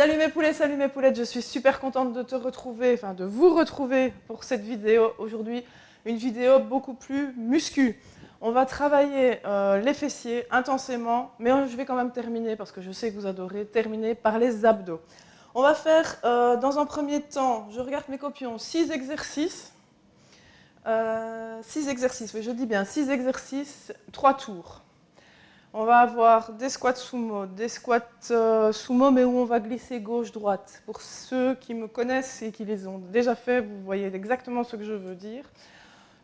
Salut mes poulettes, je suis super contente de te retrouver, enfin de vous retrouver pour cette vidéo aujourd'hui. Une vidéo beaucoup plus muscu. On va travailler les fessiers intensément, mais je vais quand même terminer, parce que je sais que vous adorez, terminer par les abdos. On va faire dans un premier temps, je regarde mes copions, 6 exercices. 6 exercices, oui je dis bien 6 exercices, 3 tours. On va avoir des squats sumo, des squats sumo, mais où on va glisser gauche-droite. Pour ceux qui me connaissent et qui les ont déjà fait, vous voyez exactement ce que je veux dire.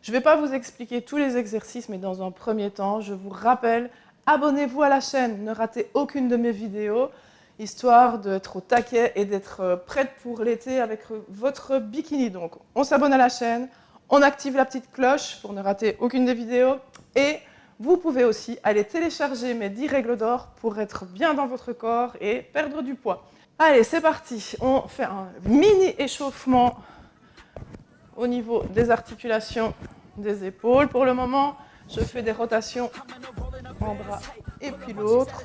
Je ne vais pas vous expliquer tous les exercices, mais dans un premier temps, je vous rappelle, abonnez-vous à la chaîne, ne ratez aucune de mes vidéos, histoire d'être au taquet et d'être prête pour l'été avec votre bikini. Donc, on s'abonne à la chaîne, on active la petite cloche pour ne rater aucune des vidéos, et vous pouvez aussi aller télécharger mes 10 règles d'or pour être bien dans votre corps et perdre du poids. Allez, c'est parti. On fait un mini échauffement au niveau des articulations des épaules. Pour le moment, je fais des rotations en bras et puis l'autre.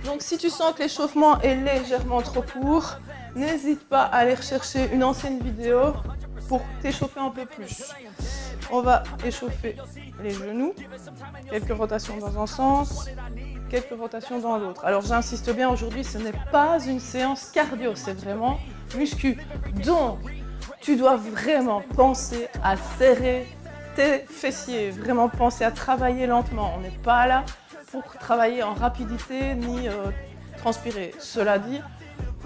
Donc si tu sens que l'échauffement est légèrement trop court, n'hésite pas à aller rechercher une ancienne vidéo pour t'échauffer un peu plus. On va échauffer les genoux, quelques rotations dans un sens, quelques rotations dans l'autre. Alors j'insiste bien, aujourd'hui ce n'est pas une séance cardio, c'est vraiment muscu. Donc tu dois vraiment penser à serrer tes fessiers, vraiment penser à travailler lentement. On n'est pas là pour travailler en rapidité ni transpirer. Cela dit,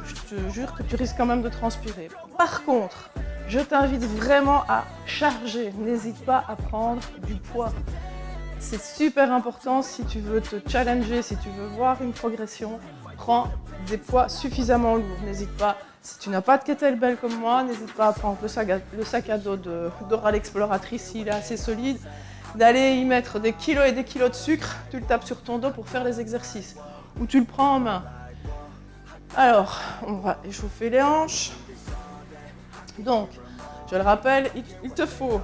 je te jure que tu risques quand même de transpirer. Par contre, je t'invite vraiment à charger, n'hésite pas à prendre du poids. C'est super important si tu veux te challenger, si tu veux voir une progression, prends des poids suffisamment lourds. N'hésite pas, si tu n'as pas de kettlebell comme moi, n'hésite pas à prendre le sac à dos d'Oral Exploratrice s'il est assez solide, d'aller y mettre des kilos et des kilos de sucre, tu le tapes sur ton dos pour faire les exercices, ou tu le prends en main. Alors, on va échauffer les hanches. Donc, je le rappelle, il te faut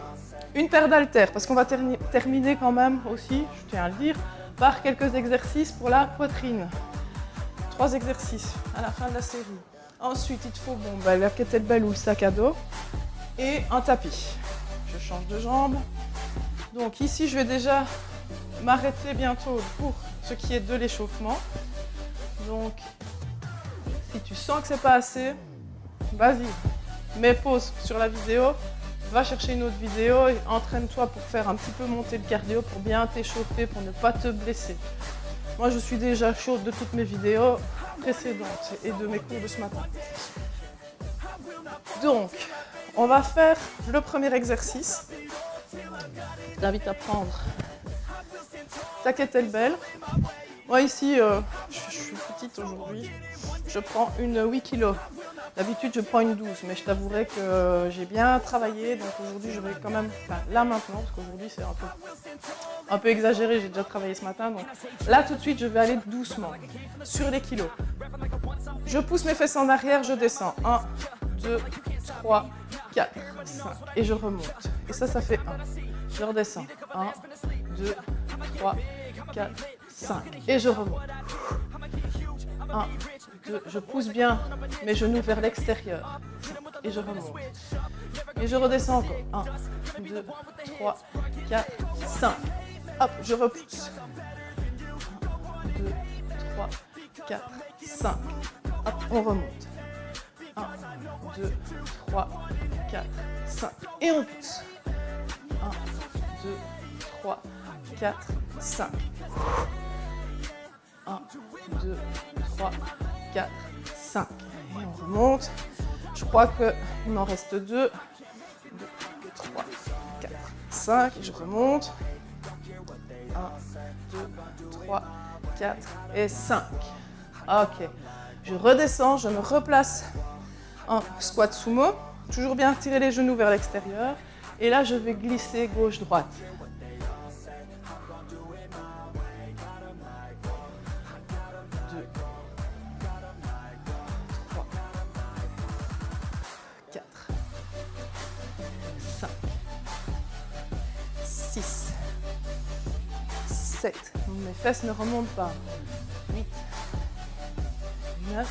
une paire d'haltères, parce qu'on va terminer quand même aussi, je tiens à le dire, par quelques exercices pour la poitrine. 3 exercices à la fin de la série. Ensuite, il te faut la kettlebell ou le sac à dos et un tapis. Je change de jambe. Donc ici, je vais déjà m'arrêter bientôt pour ce qui est de l'échauffement. Donc, si tu sens que c'est pas assez, vas-y. Mets pause sur la vidéo, va chercher une autre vidéo et entraîne-toi pour faire un petit peu monter le cardio, pour bien t'échauffer, pour ne pas te blesser. Moi, je suis déjà chaude de toutes mes vidéos précédentes et de mes cours de ce matin. Donc, on va faire le premier exercice. Je t'invite à prendre ta kettlebell. Moi ici, je suis petite aujourd'hui, je prends une 8 kg. D'habitude, je prends une 12, mais je t'avouerai que j'ai bien travaillé, donc aujourd'hui, je vais quand même, là maintenant, parce qu'aujourd'hui, c'est un peu exagéré, j'ai déjà travaillé ce matin, donc là, tout de suite, je vais aller doucement, sur les kilos. Je pousse mes fesses en arrière, je descends. 1, 2, 3, 4, 5, et je remonte. Et ça fait 1. Je redescends. 1, 2, 3, 4, 5, et je remonte. 1, 2, je pousse bien mes genoux vers l'extérieur et je remonte. Et je redescends encore. 1, 2, 3, 4, 5. Hop, je repousse. 1, 2, 3, 4, 5. Hop, on remonte. 1, 2, 3, 4, 5. Et on pousse. 1, 2, 3, 4, 5. 1, 2, 3, 4, 5. Et on remonte. Je crois qu'il m'en reste 2. 2, 3, 4, 5. Et je remonte. 1, 2, 3, 4 et 5. Ok. Je redescends, je me replace en squat sumo. Toujours bien tirer les genoux vers l'extérieur. Et là, je vais glisser gauche-droite. 2, 3, 4, 5, 6, 7. Mes fesses ne remontent pas. 8, 9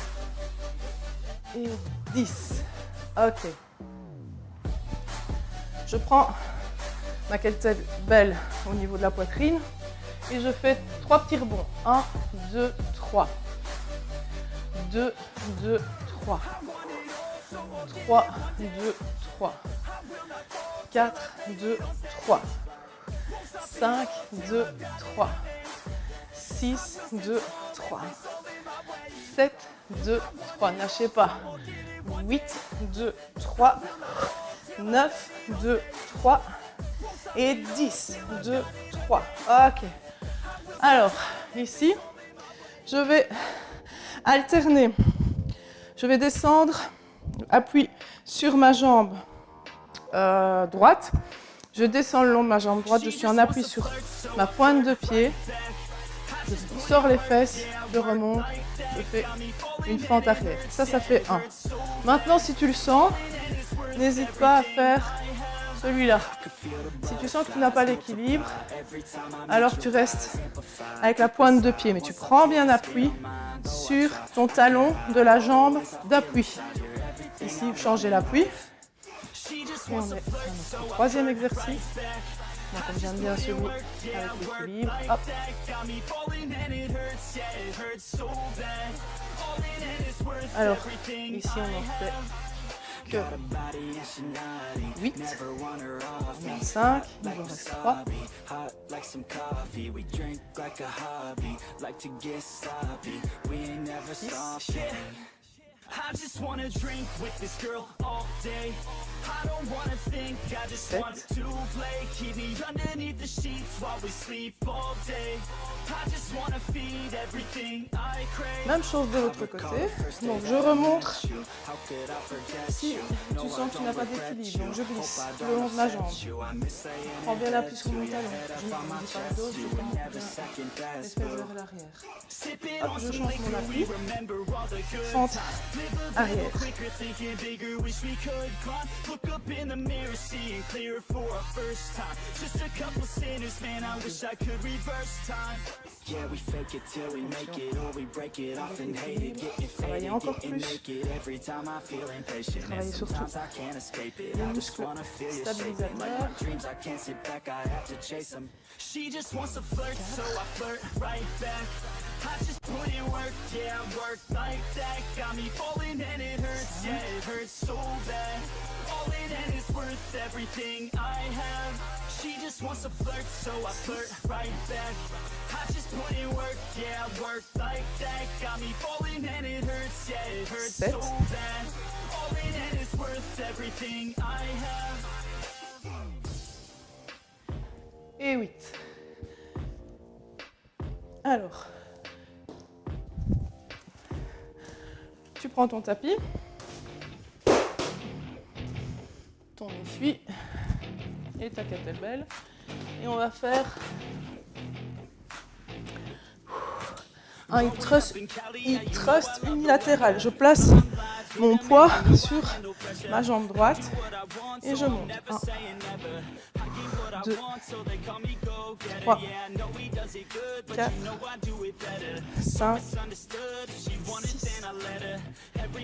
et 10. Ok. Je prends ma kettlebell au niveau de la poitrine et je fais 3 petits rebonds. 1, 2, 3. 2, 2, 3. 3, 2, 3. 4, 2, 3. 5, 2, 3. 6, 2, 3. 7, 2, 3. Ne lâchez pas. 8, 2, 3. 9, 2, 3. Et 10, 2, 3. Ok. Alors, ici, je vais alterner. Je vais descendre, appui sur ma jambe droite. Je descends le long de ma jambe droite, je suis en appui sur ma pointe de pied. Je sors les fesses, je remonte, je fais une fente arrière. Ça fait 1. Maintenant, si tu le sens, n'hésite pas à faire celui-là. Si tu sens que tu n'as pas l'équilibre, alors tu restes avec la pointe de pied, mais tu prends bien appui sur ton talon de la jambe d'appui. Ici, changer l'appui. Et on est à notre troisième exercice. Donc on vient bien celui avec l'équilibre. Hop. Alors, ici on en fait que 8, on a 5, il en reste 3. I just wanna drink with this girl all day. I don't wanna think, I just want to play. Keep me underneath the sheets while we sleep all day. I just wanna feed everything I crave. Même chose de l'autre côté. Donc je remonte. Si tu sens que tu n'as pas d'équilibre, donc je glisse le long de ma jambe. Prends bien l'appui sur mon talon. Je ne dis pas le dos, je prends bien les fesses vers l'arrière. Hop, je change mon appui. Fente arrière. Travaillez encore plus. Travaillez surtout les muscles stabilisateurs. I just put in work, yeah, I work like that. Got me falling and it hurts, yeah, it hurts so bad. All in and it's worth everything I have. She just wants to flirt, so I flirt right back. I just put in work, yeah, I work like that. Got me falling and it hurts, yeah, it hurts so bad. All in and it's worth everything I have. Et 8. Alors, tu prends ton tapis, ton essuie et ta kettlebell et on va faire un hip thrust unilatéral. Je place mon poids sur ma jambe droite et je monte. 1, 2, 3, 4, 5, 6,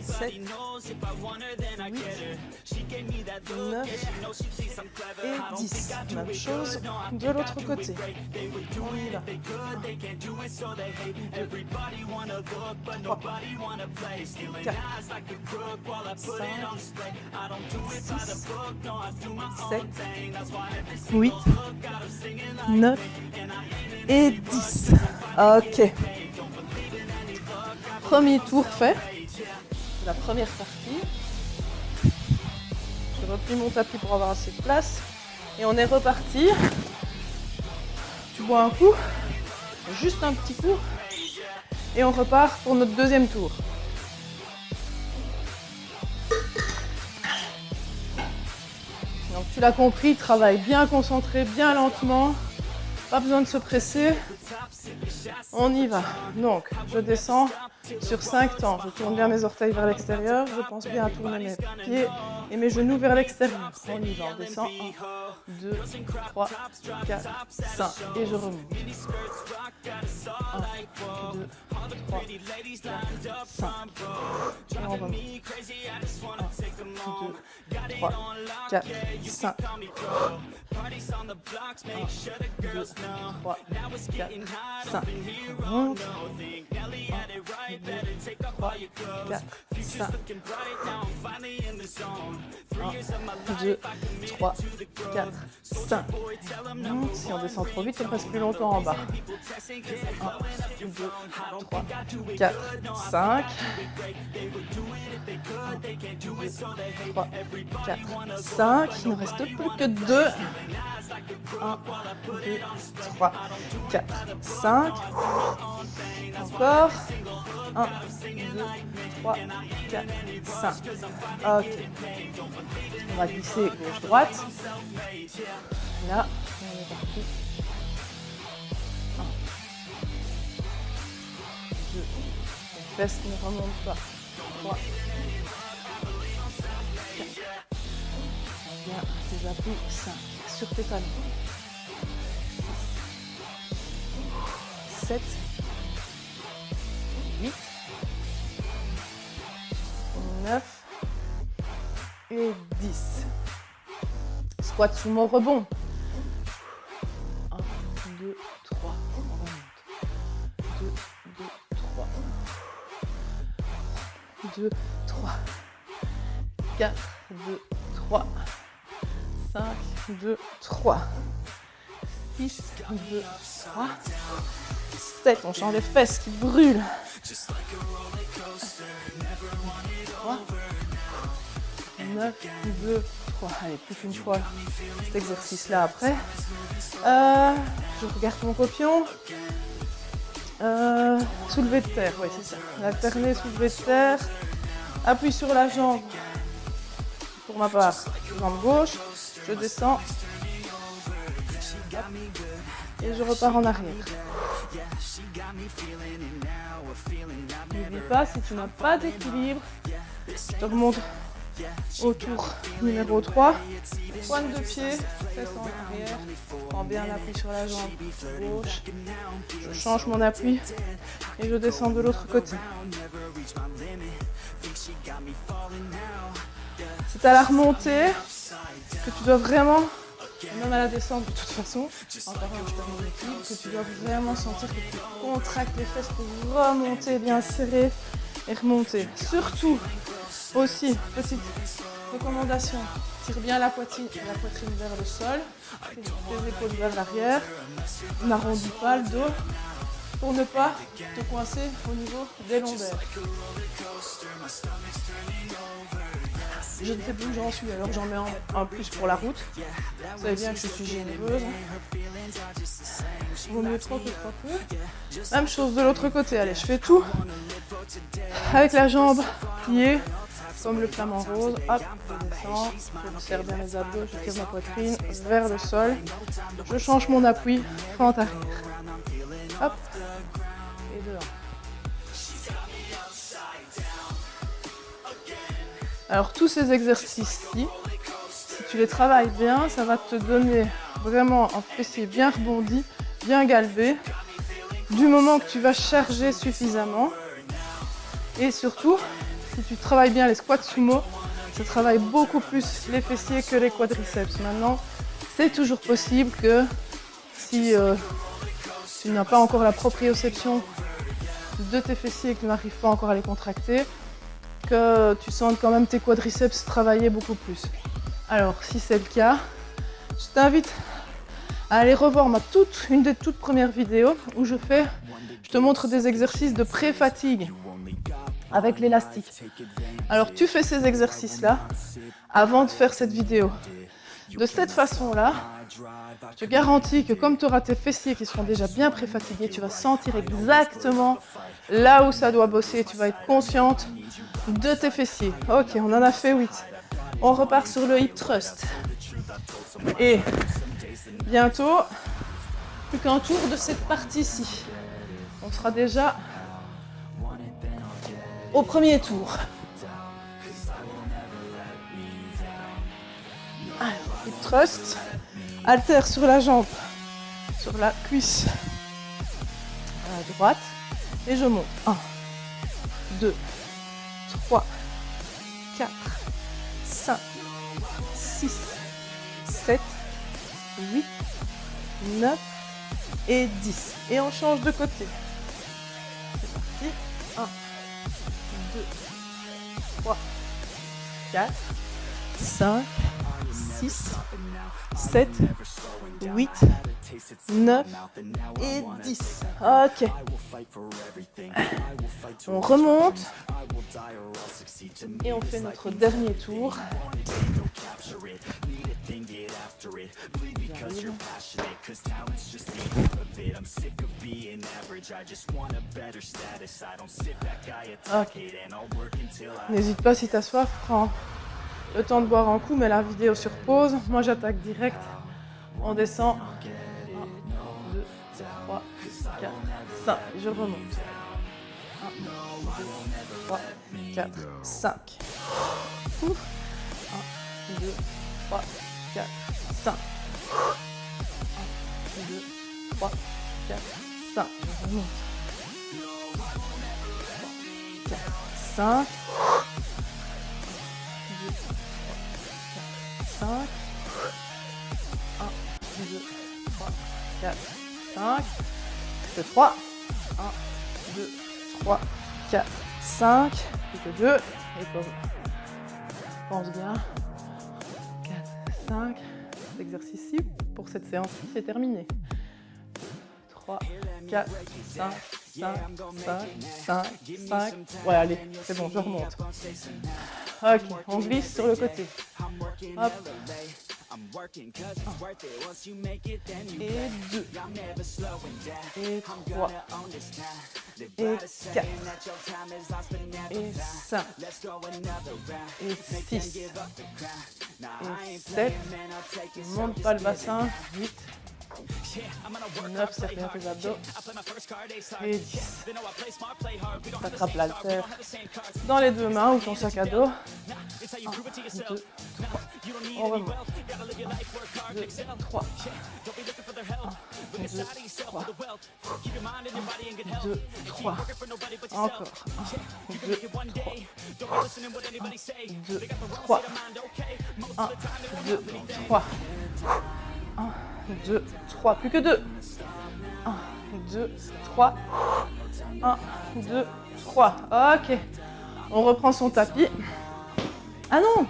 7, 8, 9 et 10. Même chose de l'autre côté. On y va. 8, 9 et 10. Ok. Premier tour fait. La première partie. Je replie mon tapis pour avoir assez de place. Et on est reparti. Tu bois un coup. Juste un petit coup. Et on repart pour notre deuxième tour. Donc tu l'as compris, travaille bien concentré, bien lentement. Pas besoin de se presser. On y va. Donc je descends Sur 5 temps, je tourne bien mes orteils vers l'extérieur, je pense bien à tourner mes pieds et mes genoux vers l'extérieur. On y va, on descend. 1, 2, 3, 4, 5. Et je remonte. 1, 2, 3, 4, 5. Et on remonte. 1, 2, 3, 4, 5. 1, 2, 3, 4, 5. On remonte. 1, 2, 3, 4, 5. 1, 2, 3, 4, 5. Si on descend trop vite, on reste plus longtemps en bas. 1, 2, 3, 4, 5. 3, 4, 5. Il ne reste plus que 2. 1, 2, 3, 4, 5. Encore. 1, 2, 3, 4, 5. Ok. On va glisser gauche-droite. Là, on est parti. 1, 2, les fesses ne remontent pas. 3, 4. Bien, tes appuis, 5. Sur tes talons. 6, 7, 8, 9 et 10. Squat sumo rebond. 1, 2, 3, on remonte. 2, 2, 3. 2, 3. 4, 2, 3. 5, 2, 3. 6, 2, 3. 7, on change les fesses qui brûlent. 3, 9, 2, 3. Allez, plus qu'une fois cet exercice-là après. Je regarde mon copion. Soulevé de terre, oui, c'est ça. Alterner, soulevé de terre. Appui sur la jambe. Pour ma part, jambe gauche. Je descends. Et je repars en arrière. N'oublie pas, si tu n'as pas d'équilibre, je te remonte au tour numéro 3. Pointe de pied, fesses en arrière. Prends bien l'appui sur la jambe gauche. Je change mon appui et je descends de l'autre côté. C'est à la remontée que tu dois vraiment, même à la descente de toute façon, encore un, je perds mon équilibre, que tu dois vraiment sentir que tu contractes les fesses pour remonter, bien serrer et remonter. Surtout, aussi, petite recommandation, tire bien la poitrine vers le sol, tes épaules vers l'arrière, n'arrondis pas le dos pour ne pas te coincer au niveau des lombaires. Je ne sais plus où j'en suis, alors j'en mets un plus pour la route. Vous savez bien que je suis généreuse. Vaut mieux trop que trop peu. Même chose de l'autre côté. Allez, je fais tout. Avec la jambe pliée, comme le flamant rose. Hop, je descends. Je serre bien les abdos, je tire ma poitrine vers le sol. Je change mon appui, fente arrière. Hop, et dehors. Alors tous ces exercices-ci, si tu les travailles bien, ça va te donner vraiment un fessier bien rebondi, bien galbé, du moment que tu vas charger suffisamment. Et surtout, si tu travailles bien les squats sumo, ça travaille beaucoup plus les fessiers que les quadriceps. Maintenant, c'est toujours possible que si tu n'as pas encore la proprioception de tes fessiers et que tu n'arrives pas encore à les contracter, que tu sentes quand même tes quadriceps travailler beaucoup plus. Alors, si c'est le cas, je t'invite à aller revoir une des toutes premières vidéos où je te montre des exercices de pré-fatigue avec l'élastique. Alors, tu fais ces exercices-là avant de faire cette vidéo. De cette façon-là, je te garantis que comme tu auras tes fessiers qui seront déjà bien pré-fatigués, tu vas sentir exactement là où ça doit bosser. Tu vas être consciente de tes fessiers. Ok, on en a fait 8. On repart sur le hip thrust. Et bientôt, plus qu'un tour de cette partie-ci. On sera déjà au premier tour. Alors, hip thrust, haltère sur la jambe, sur la cuisse à droite, et je monte. 1, 2, 3, 4, 5, 6, 7, 8, 9 et 10. Et on change de côté. C'est parti. 1, 2, 3, 4, 5, 6, 7, 8, 9 et 10. Ok. On remonte. Et on fait notre dernier tour. Okay. N'hésite pas, si tu as soif, prends le temps de boire un coup, mets la vidéo sur pause. Moi j'attaque direct. On descend. 1, 2, 3, 4, 5. Je remonte. 1, 2, 3, 4, 5. 1, 2, 3, 4, 5. 1, 2, 3, 4, 5. Je remonte. 4, 5. 2, 3, 4, 5. 1, 2, 3, 4, 5. Plus que 3. 1, 2, 3, 4, 5. Plus que 2. Et comme pense bien. 4, 5. Cet exercice-ci, pour cette séance-ci, c'est terminé. 3, 4, 5, 5, 5, 5, 5. Ouais, allez, c'est bon, je remonte. Ok, on glisse sur le côté. Hop. 1. Et 2. Et 3. Et 4. Et 5. Et 6. Et 7. Ne monte pas le bassin. 8. 9, serre bien tes abdos. Et 10. T'attrapes l'haltère dans les deux mains ou ton sac à dos. 1, 2, 3. On remonte. 2, 3. 1, 2, 3. 2, 3. Encore. 1, 2, 3. 2, 3. 1, 2, 3. 1, 2, 3. Plus que 2. 1, 2, 3. 1, 2, 3. Ok. On reprend son tapis. Ah non!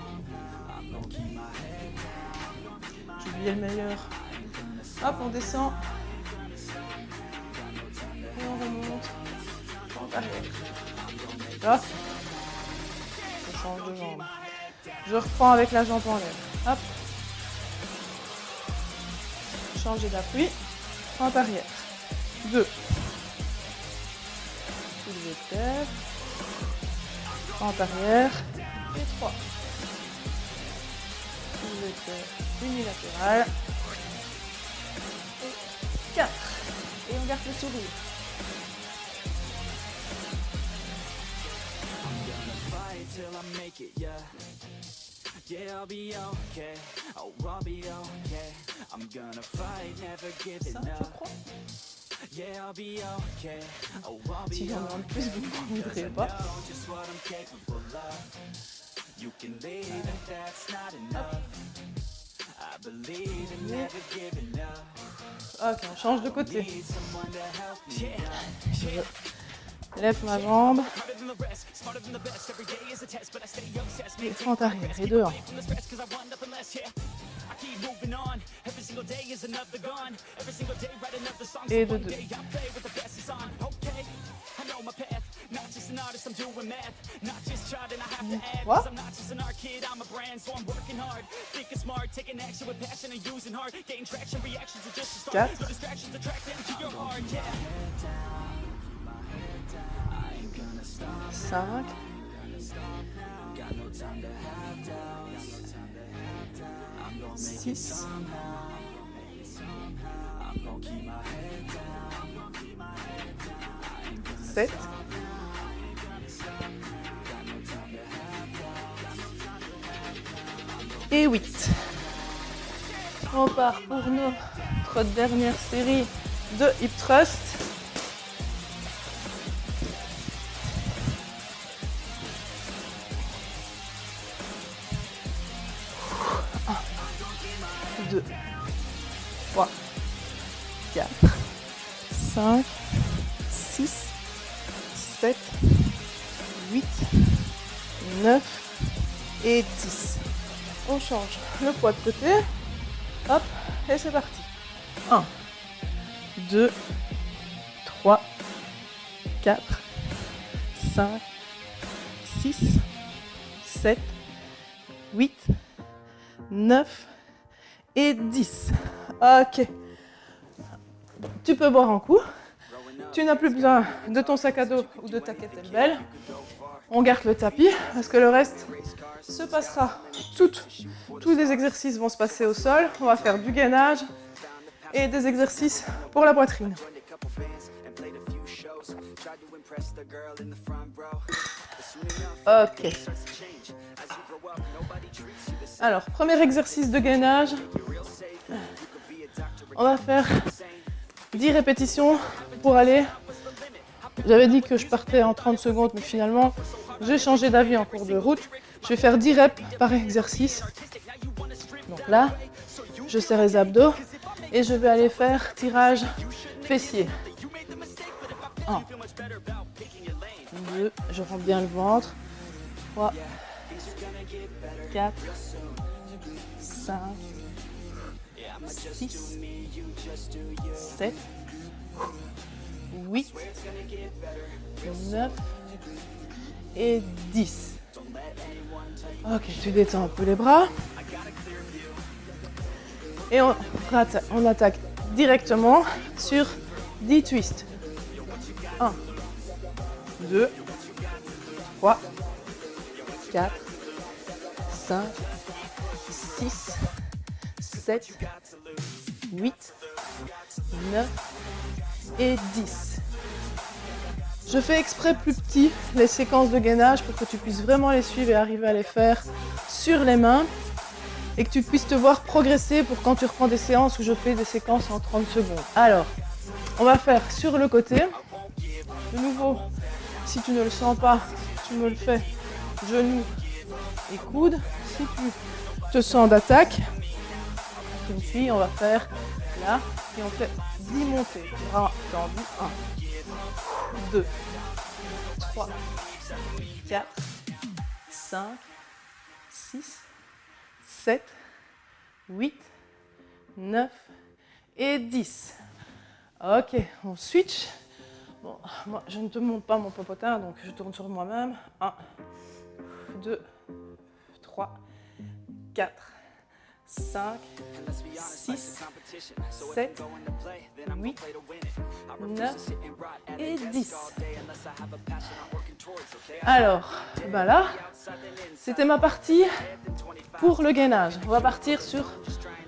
J'ai oublié le meilleur. Hop, on descend. Et on remonte. En arrière. Là. Je change de jambe. Je reprends avec la jambe en l'air. Hop. Changer d'appui. En arrière. 2. Soulever de tête. En arrière. Et 3. Soulever de tête unilatéral. Et 4. Et on garde le sourire. Yeah, I'll be okay. Oh, I'll be okay. I'm gonna fight, never giving up. Yeah, I'll be okay. Oh, I'll be okay. Just what I'm capable of. You can leave if that's not enough. I believe in never giving up. Ok, on change de côté. Je lève ma jambe. Et front arrière. Et dehors. Et de 2. 3. Quatre. 5. 6. 7. et 8. On part pour notre dernière série de hip thrust. Un, 2, 3, 4, 5, 6, 7, 8, 9 et 10. On change le poids de côté. Hop, et c'est parti. 1, 2, 3, 4, 5, 6, 7, 8, 9 et 10. Ok. Tu peux boire un coup. Tu n'as plus besoin de ton sac à dos ou de ta kettlebell. On garde le tapis parce que le reste se passera. Tous les exercices vont se passer au sol. On va faire du gainage et des exercices pour la poitrine. Ok. Alors, premier exercice de gainage. On va faire 10 répétitions pour aller. J'avais dit que je partais en 30 secondes, mais finalement, j'ai changé d'avis en cours de route. Je vais faire 10 reps par exercice. Donc là, je serre les abdos et je vais aller faire tirage fessier. 1, 2, je rends bien le ventre. 3, 4, 5, 6, 7, 8, 9 et 10. Ok, tu détends un peu les bras. Et on attaque directement sur 10 twists. 1, 2, 3, 4, 5, 6, 7, 8, 9 et 10. Je fais exprès plus petit les séquences de gainage pour que tu puisses vraiment les suivre et arriver à les faire sur les mains et que tu puisses te voir progresser pour quand tu reprends des séances où je fais des séquences en 30 secondes. Alors, on va faire sur le côté. De nouveau, si tu ne le sens pas, tu me le fais genoux et coudes. Si tu te sens d'attaque, une fille, on va faire là et on fait 10 montées. Bras tendus. 1, 2, 3, 4, 5, 6, 7, 8, 9 et 10. Ok, on switch. Bon, moi, je ne te montre pas mon popotin, donc je tourne sur moi-même. 1, 2, 3, 4, 5, 6, 7, 8, 9 et 10. Alors, ben là, c'était ma partie pour le gainage. On va partir sur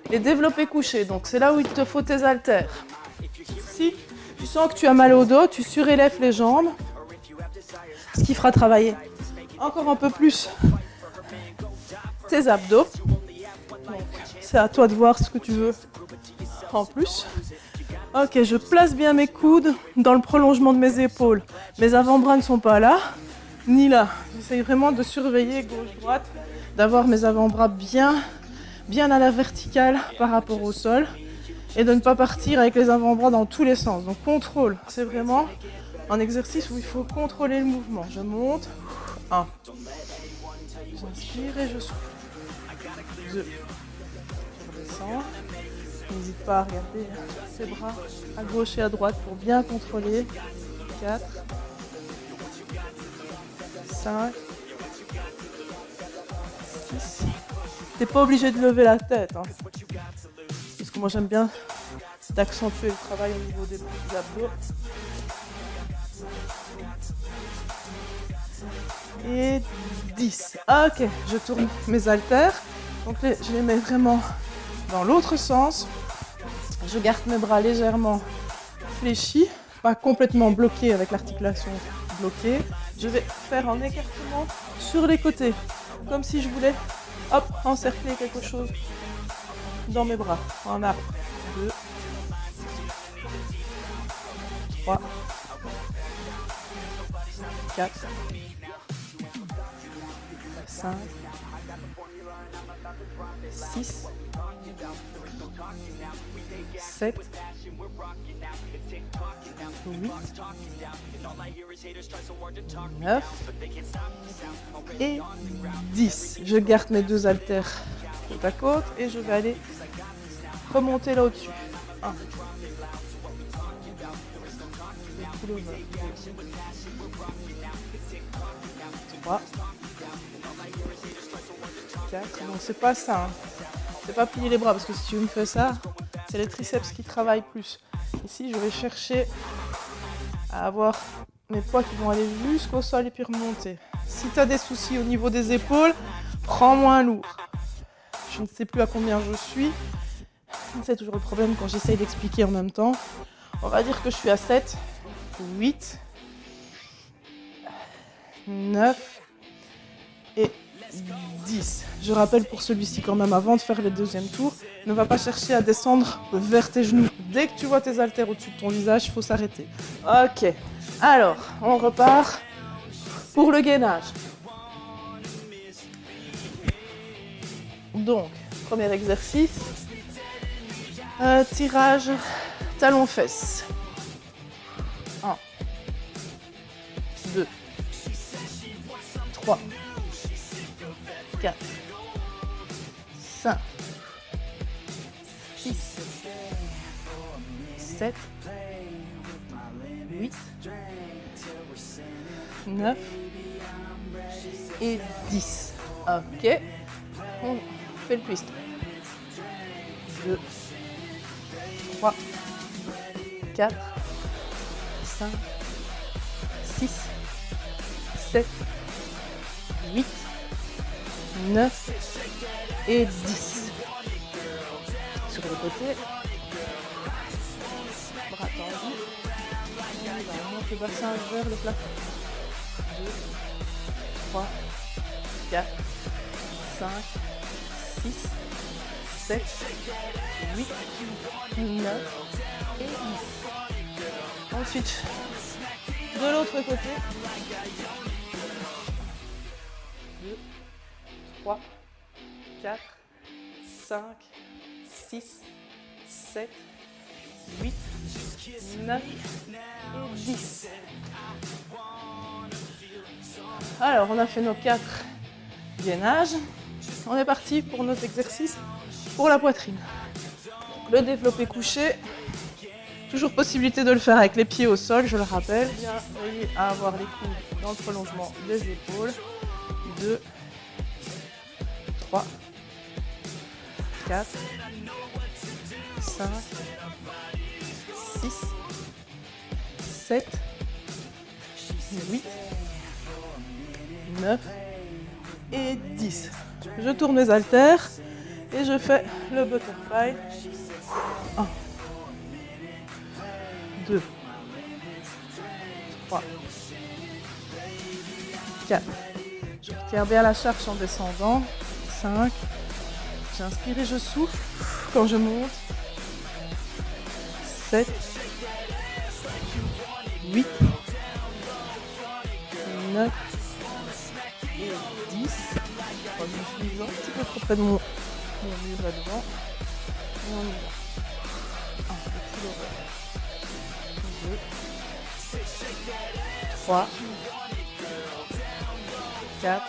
les développés couchés. Donc, c'est là où il te faut tes haltères. Si tu sens que tu as mal au dos, tu surélèves les jambes, ce qui fera travailler encore un peu plus tes abdos. C'est à toi de voir ce que tu veux en plus. Ok, je place bien mes coudes dans le prolongement de mes épaules. Mes avant-bras ne sont pas là, ni là. J'essaye vraiment de surveiller gauche-droite, d'avoir mes avant-bras bien à la verticale par rapport au sol et de ne pas partir avec les avant-bras dans tous les sens. Donc contrôle, c'est vraiment un exercice où il faut contrôler le mouvement. Je monte, 1, j'inspire et je souffle, 2, je redescends. N'hésite pas à regarder ses bras à gauche et à droite pour bien contrôler. 4, 5, 6. T'es pas obligé de lever la tête, hein. Parce que moi j'aime bien d'accentuer le travail au niveau des abdos. Et 10. Ok, je tourne mes haltères. Donc je les mets vraiment dans l'autre sens. Je garde mes bras légèrement fléchis, pas complètement bloqués avec l'articulation bloquée. Je vais faire un écartement sur les côtés, comme si je voulais hop, encercler quelque chose dans mes bras. En arbre. 2, 3, 4, 5, 6, 7, 8, 9 et 10. Je garde mes deux haltères côte à côte et je vais aller remonter là au-dessus. 1, 3, 4. Donc c'est pas ça. Hein. C'est pas plier les bras parce que si tu me fais ça, c'est les triceps qui travaillent plus. Ici, je vais chercher à avoir mes poids qui vont aller jusqu'au sol et puis remonter. Si tu as des soucis au niveau des épaules, prends moins lourd. Je ne sais plus à combien je suis. C'est toujours le problème quand j'essaye d'expliquer en même temps. On va dire que je suis à 7, 8, 9 et 10. Je rappelle pour celui-ci quand même, avant de faire le deuxième tour, ne va pas chercher à descendre vers tes genoux. Dès que tu vois tes haltères au-dessus de ton visage, il faut s'arrêter. Ok, alors on repart pour le gainage. Donc, premier exercice, tirage talons-fesses. 1, 2, 3, 4, 5, 6, 7, 8, 9 et 10. Ok, on fait le twist. 2, 3, 4, 5, 6, 7, 8, 9 et 10. Sur le côté. Bras tendus. On monte le bassin vers le plafond. 2, 3, 4, 5, 6, 7, 8, 9 et 10. Ensuite, de l'autre côté. 2, 3, 4, 5, 6, 7, 8, 9 et 10. Alors, on a fait nos 4 gainages. On est parti pour nos exercices pour la poitrine. Le développé couché. Toujours possibilité de le faire avec les pieds au sol, je le rappelle. Bien veiller à avoir les coudes dans le prolongement des épaules. 2, 3, 4, 5, 6, 7, 8, 9 et 10. Je tourne les haltères et je fais le butterfly. 1, 2, 3, 4. Je retire bien la charge en descendant. 5. J'inspire et je souffle quand je monte. 7, 8, 9 et 10. Je me suis un petit peu trop près de mon mur là devant. Et on y va. 1, 2, 3, 4,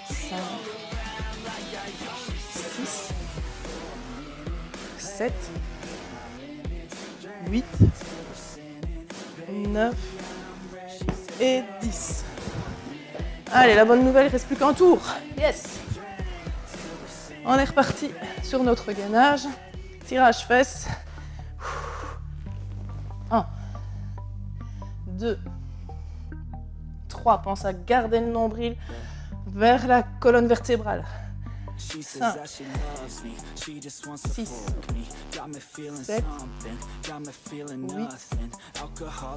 5, 6, 7, 8, 9 et 10. Allez, la bonne nouvelle, il ne reste plus qu'un tour. Yes! On est reparti sur notre gainage. Tirage fesses. 1, 2, 3. Pense à garder le nombril vers la colonne vertébrale. 5, 6, 7,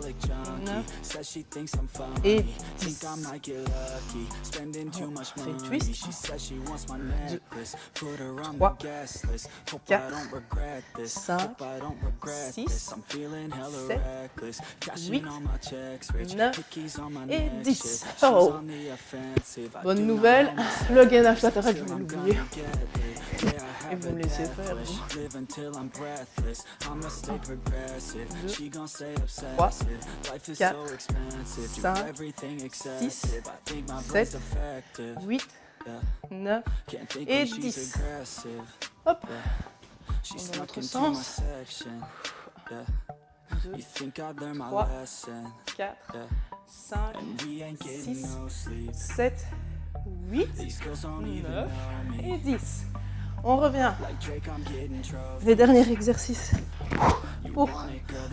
8, 9 et 10. On fait twist. 2, 3, 4, 5, 6, 7, 8, 9 et 10. Oh. Bonne nouvelle, le gainage latéral, je vais l'oublier. Et vous me laissez faire. 2, 3, 4, 5, 6, 7, 8, 9 et 10. Hop. Dans l'autre sens. 2, 3, 4, 5, 6, 7, 8, 9 et 10. On revient. Les derniers exercices pour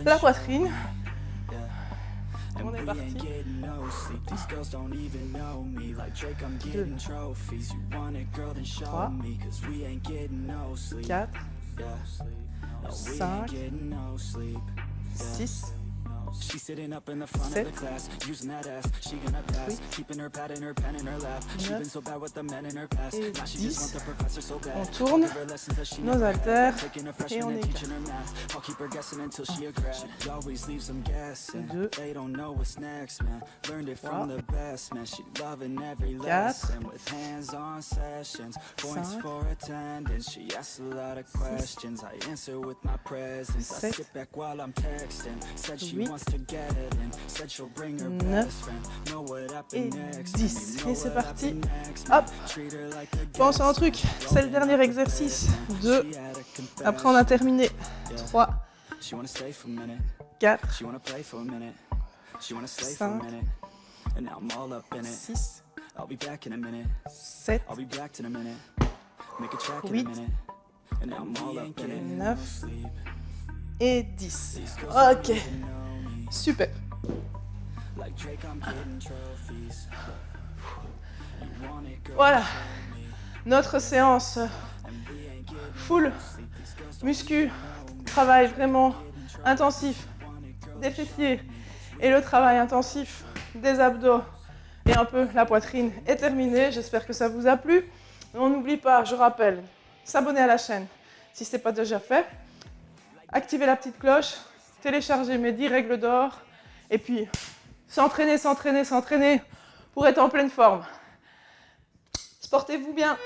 la poitrine. On est parti. 2, 3, 4, 5, 6, 7, 8, 9 et 10. On tourne nos haltères et on écarte. 2, 3, 4, 5, 7, 8, 9 et 10. Et c'est parti. Hop. Pense à un truc. C'est le dernier exercice. 2. Après, on a terminé. 3, 4, 5, 6, 7, 8, 9 et 10. Ok. Super. Voilà. Notre séance full muscu, travail vraiment intensif des fessiers et le travail intensif des abdos et un peu la poitrine est terminé. J'espère que ça vous a plu. On n'oublie pas, je rappelle, s'abonner à la chaîne si ce n'est pas déjà fait, activer la petite cloche, télécharger mes 10 règles d'or et puis s'entraîner, s'entraîner, s'entraîner pour être en pleine forme. Portez-vous bien.